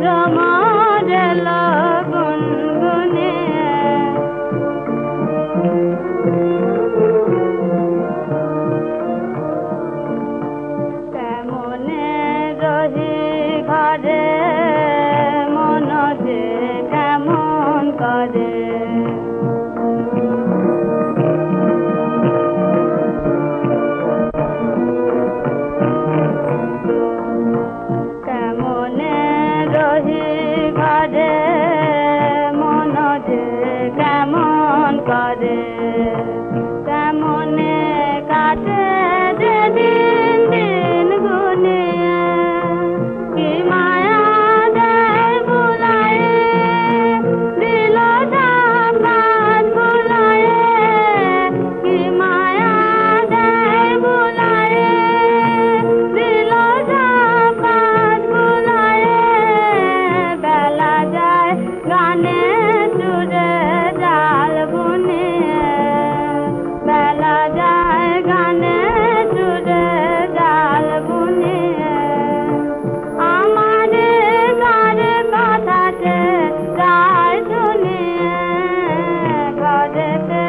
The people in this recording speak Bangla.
রমারেল গুনগুনে কেমনে রহি ঘরে মন যে কেমন করে করে কেমনে কাটে যে দিন দিন গুনে কি মায়া দেয় বুলায়ে দিল জামাত বুলায়ে কি মায়া দেয় বুলায়ে দিল জামাত বুলায়ে বেলা যায় গানে সুরে জাল বুনে বেলা যায় গানে সুরে জাল বুনে আমাদের ঘরে কথাতে যায় শুনে ঘরেতে